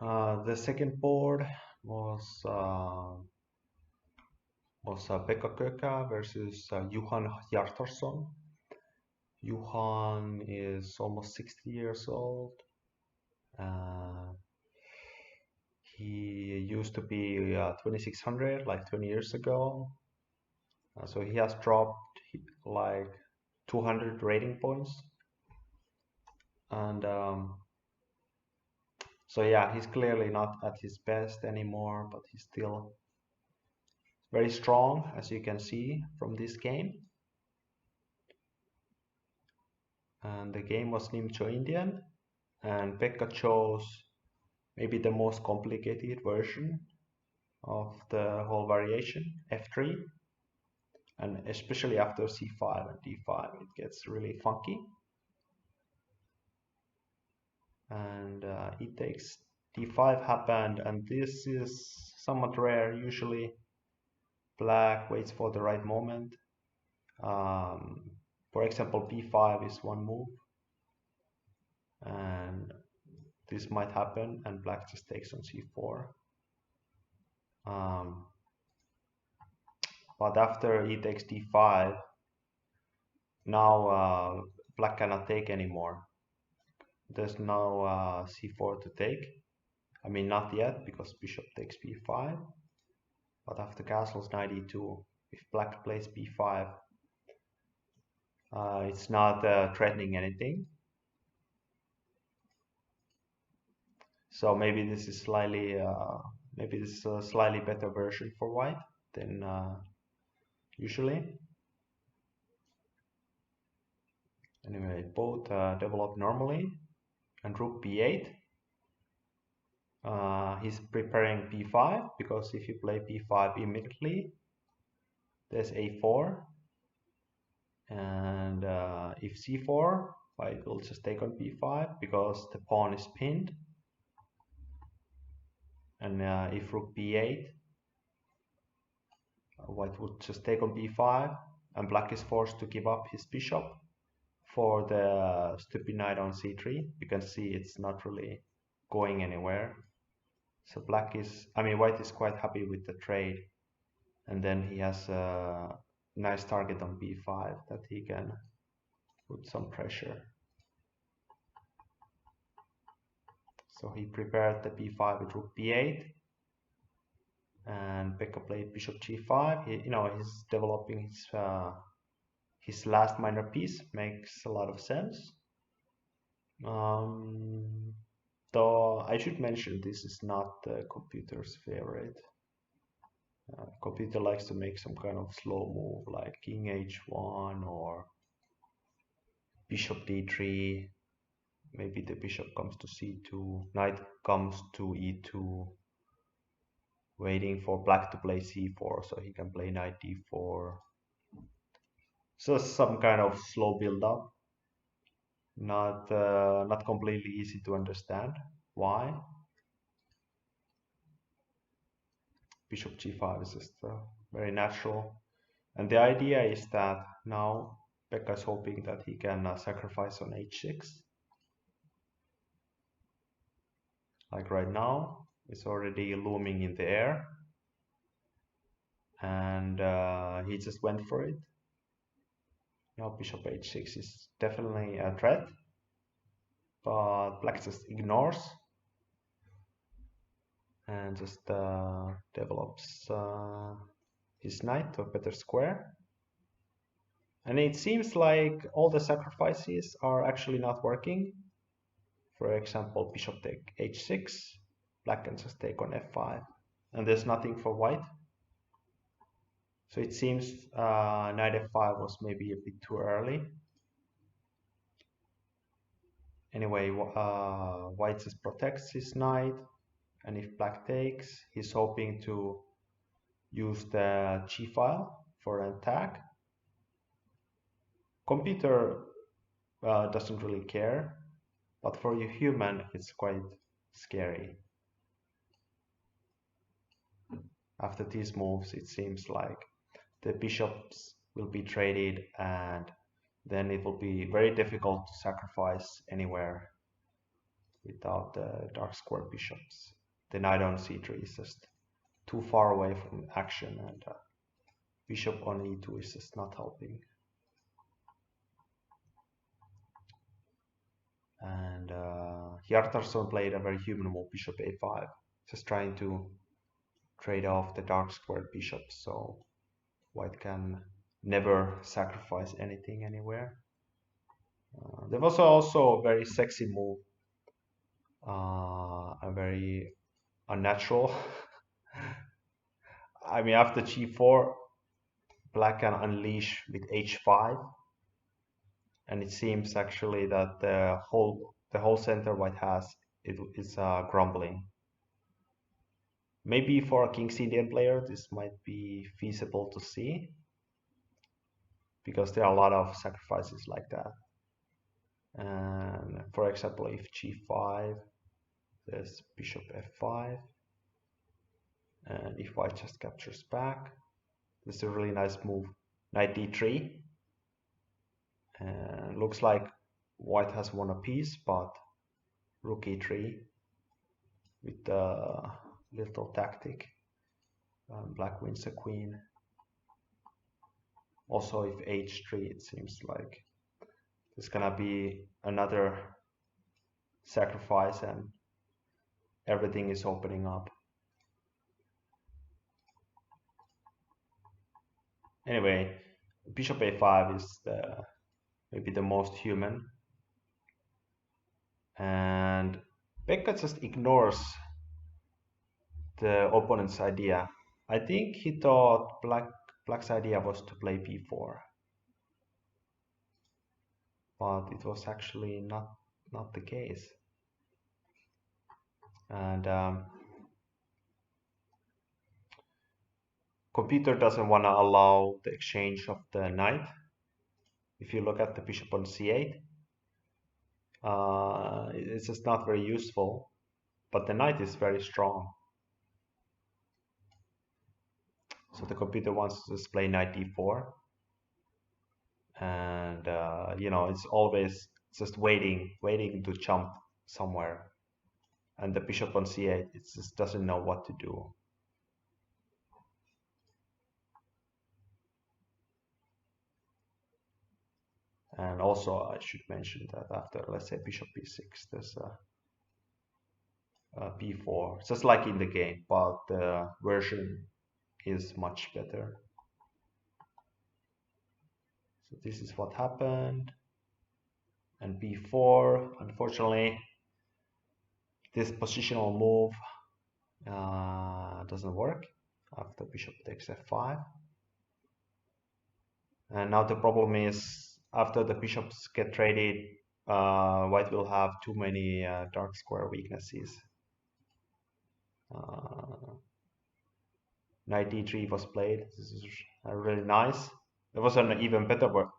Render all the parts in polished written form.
The second board was Pekka Köykkä versus Johann Hjartarson. Johann is almost 60 years old. He used to be 2600 like 20 years ago. So he has dropped like 200 rating points. And so yeah, he's clearly not at his best anymore, but he's still very strong, as you can see from this game. And the game was named Joe Indian, and Pekka chose maybe the most complicated version of the whole variation, f3. And especially after c5 and d5, it gets really funky. And e takes d5 happened, and this is somewhat rare. Usually black waits for the right moment. For example, b5 is one move, and this might happen, and black just takes on c4. But after e takes d5, now black cannot take anymore. There's no c4 to take. I mean, not yet, because bishop takes b5. But after castles knight e2, if black plays b5, it's not threatening anything. So maybe this is slightly, maybe this is a slightly better version for white than usually. Anyway, both develop normally, and rook b8. He's preparing b5, because if you play b5 immediately, there's a4, and if c4, white will just take on b5 because the pawn is pinned, and if rook b8, white would just take on b5, and black is forced to give up his bishop for the stupid knight on c3. You can see it's not really going anywhere. So white is quite happy with the trade, and then he has a nice target on b5 that he can put some pressure. So he prepared the b5 with rook b8, and Pekka played bishop g5. He's developing his last minor piece. Makes a lot of sense. Though I should mention, this is not the computer's favorite. Computer likes to make some kind of slow move like king h1 or bishop d3. Maybe the bishop comes to c2, knight comes to e2, waiting for black to play c4 so he can play knight d4. So some kind of slow build-up. Not completely easy to understand why. Bishop g5 is just very natural, and the idea is that now Pekka is hoping that he can sacrifice on h6. Like right now, it's already looming in the air, and he just went for it. Now bishop h6 is definitely a threat, but black just ignores and just develops his knight to a better square. And it seems like all the sacrifices are actually not working. For example, bishop take h6, black can just take on f5, and there's nothing for white. So it seems knight f5 was maybe a bit too early. Anyway, white just protects his knight, and if black takes, he's hoping to use the g file for an attack. Computer doesn't really care, but for you human, it's quite scary. After these moves, it seems like the bishops will be traded, and then it will be very difficult to sacrifice anywhere. without the dark square bishops. The knight on c3 is just too far away from action, and bishop on e2 is just not helping. And Hjartarson played a very human move, bishop a5, just trying to trade off the dark squared bishops, so white can never sacrifice anything anywhere. There was also a very sexy move, a very unnatural. I mean, after g4, black can unleash with h5, and it seems actually that the whole center white has is crumbling. Maybe for a King's Indian player, this might be feasible to see, because there are a lot of sacrifices like that. And for example, if g5, there's bishop f5, and if white just captures back, this is a really nice move, knight d3. And looks like white has won a piece, but rook e3 with a little tactic, black wins the queen. Also, if h3, it seems like there's gonna be another sacrifice and everything is opening up. Anyway, bishop a5 is maybe the most human, and Pekka just ignores the opponent's idea. I think he thought black's idea was to play b4, but it was actually not the case. And computer doesn't want to allow the exchange of the knight. If you look at the bishop on c8, it's just not very useful, but the knight is very strong. So the computer wants to just play knight d4, and you know, it's always just waiting to jump somewhere, and the bishop on c8, it just doesn't know what to do. And also I should mention that after, let's say, bishop b6, there's a b4, just like in the game, but the version is much better. So this is what happened, and b4, unfortunately, this positional move doesn't work after bishop takes f5. And now the problem is, after the bishops get traded, white will have too many dark square weaknesses. Knight d3 was played. This is really nice. There was an even better move,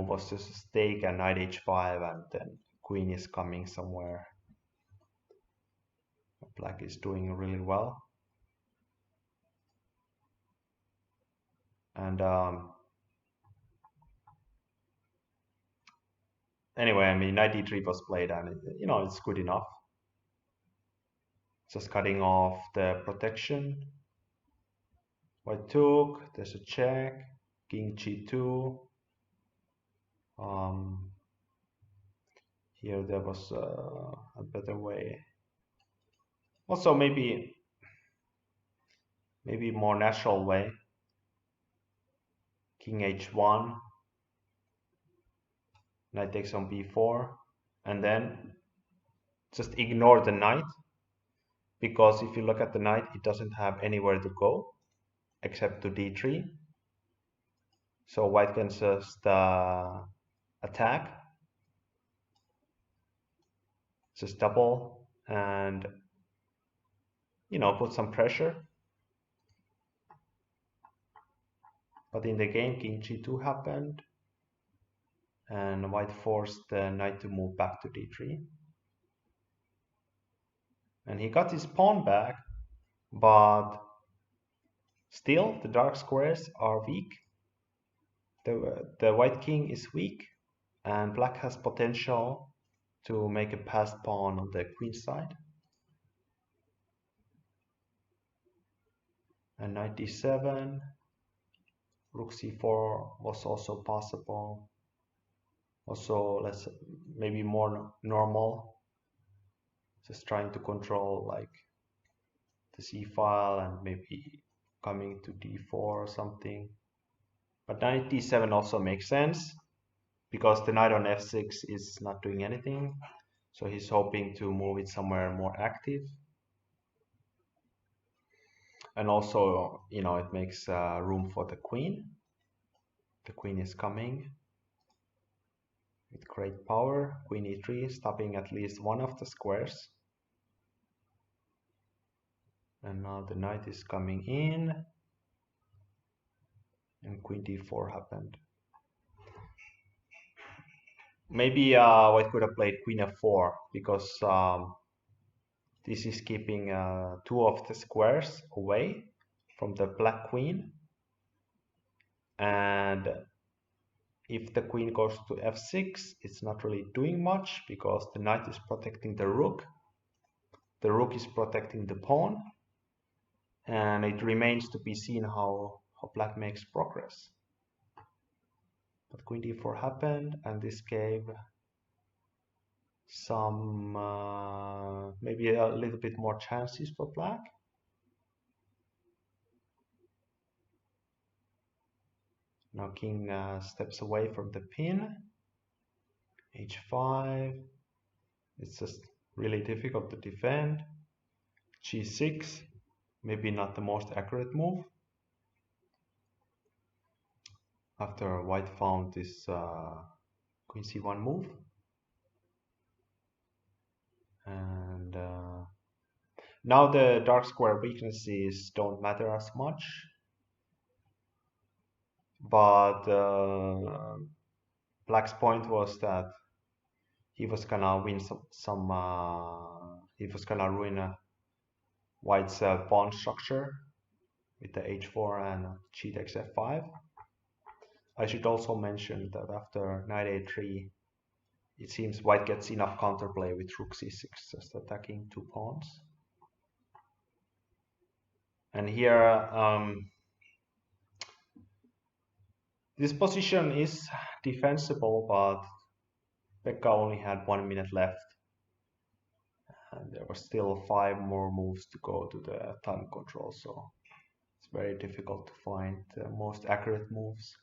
was just take and knight h5, and then queen is coming somewhere. Black is doing really well. And anyway, I mean, knight d3 was played, and you know, it's good enough. Just cutting off the protection. White took, there's a check, king g2. Here there was a better way. Also, maybe more natural way. King h1, knight takes on b4, and then just ignore the knight, because if you look at the knight, it doesn't have anywhere to go except to d3. So white can just attack, just double, and you know, put some pressure. But in the game, king g2 happened, and white forced the knight to move back to d3. And he got his pawn back, but still the dark squares are weak. The white king is weak, and black has potential to make a passed pawn on the queen side. And knight d7, rook c4 was also possible. Also, let's maybe more normal, just trying to control like the c file and maybe coming to d4 or something. But knight d7 also makes sense because the knight on f6 is not doing anything, so he's hoping to move it somewhere more active. And also, you know, it makes room for the queen. The queen is coming with great power. Queen e3, stopping at least one of the squares. And now the knight is coming in, and queen d4 happened. Maybe white could have played queen f4 because this is keeping two of the squares away from the black queen. And if the queen goes to f6, it's not really doing much because the knight is protecting the rook. The rook is protecting the pawn. And it remains to be seen how black makes progress. But queen d4 happened, and this gave some maybe a little bit more chances for black. Now king steps away from the pin. h5. It's just really difficult to defend. g6. Maybe not the most accurate move. After white found this queen c1 move. And now the dark square weaknesses don't matter as much. But black's point was that he was gonna win he was gonna ruin white's pawn structure with the h4 and g takes f5. I should also mention that after knight a3, it seems white gets enough counterplay with rook c6, just attacking two pawns. And here, this position is defensible, but Pekka only had 1 minute left. And there were still 5 more moves to go to the time control, so it's very difficult to find the most accurate moves.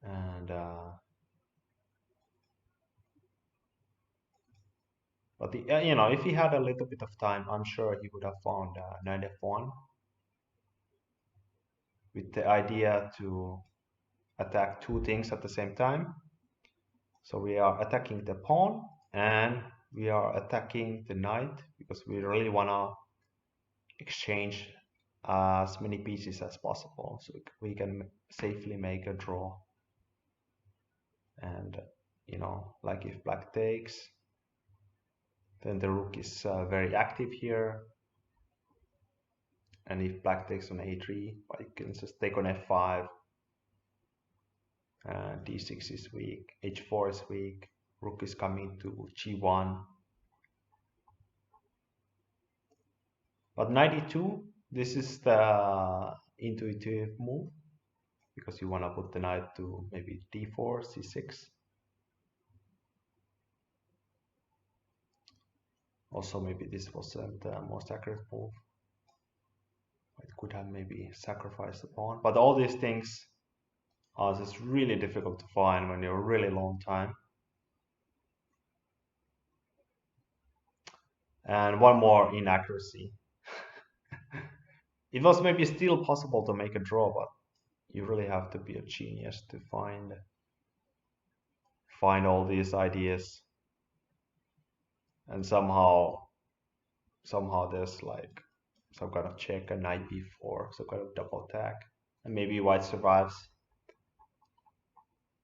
And but you know, if he had a little bit of time, I'm sure he would have found knight f1 with the idea to attack two things at the same time. So we are attacking the pawn and we are attacking the knight because we really want to exchange as many pieces as possible so we can safely make a draw. And you know, like if black takes, then the rook is very active here. And if black takes on a3, white can just take on f5. d6 is weak, h4 is weak, rook is coming to g1. But knight e2, this is the intuitive move because you want to put the knight to maybe d4, c6. Also, maybe this wasn't the most accurate move. It could have maybe sacrificed the pawn, but all these things are just really difficult to find when you're a really long time. And one more inaccuracy. It was maybe still possible to make a draw, but you really have to be a genius to find all these ideas. And somehow there's like some kind of check, a knight b4, some kind of double attack, and maybe white survives.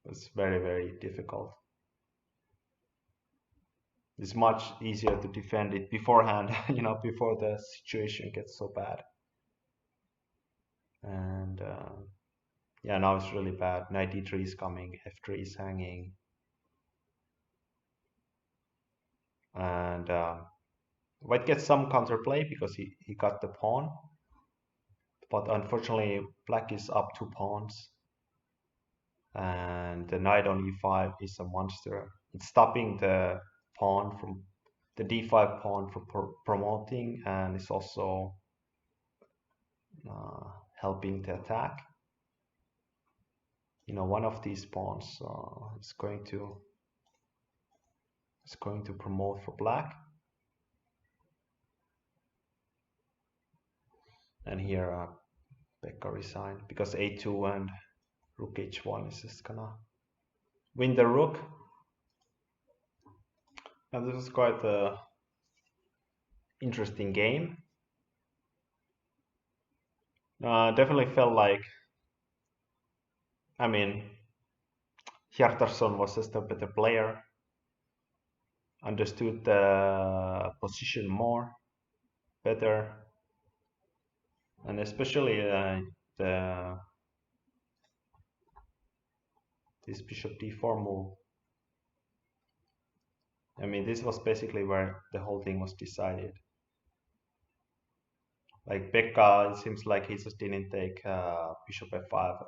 It's very, very difficult. It's much easier to defend it beforehand, you know, before the situation gets so bad. And yeah, now it's really bad. Knight d3 is coming, f3 is hanging. and white gets some counterplay because he got the pawn, but unfortunately black is up 2 pawns, and the knight on e5 is a monster. It's stopping the pawn from the d5 pawn from promoting, and it's also helping the attack. One of these pawns is going to promote for black, and here Pekka resigned because a2 and rook h1 is just gonna win the rook. And this is quite a interesting game. Definitely felt like, Hjartarson was just a better player, understood the position better, and especially this bishop d4 move. This was basically where the whole thing was decided. Like Pekka, it seems like he just didn't take bishop f5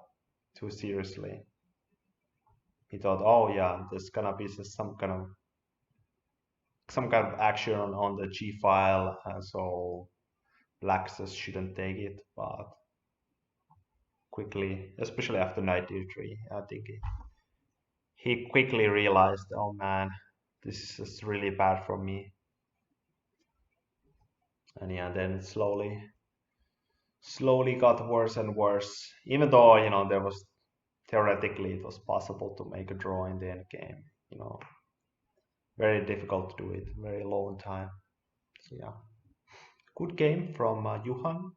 too seriously. He thought, oh yeah, there's gonna be some kind of action on the g file, so black just shouldn't take it. But quickly, especially after knight d3, I think he quickly realized, oh man, this is really bad for me. And yeah, then it slowly got worse and worse. Even though there was theoretically it was possible to make a draw in the end game. Very difficult to do it, very low in time. So yeah, good game from Johann.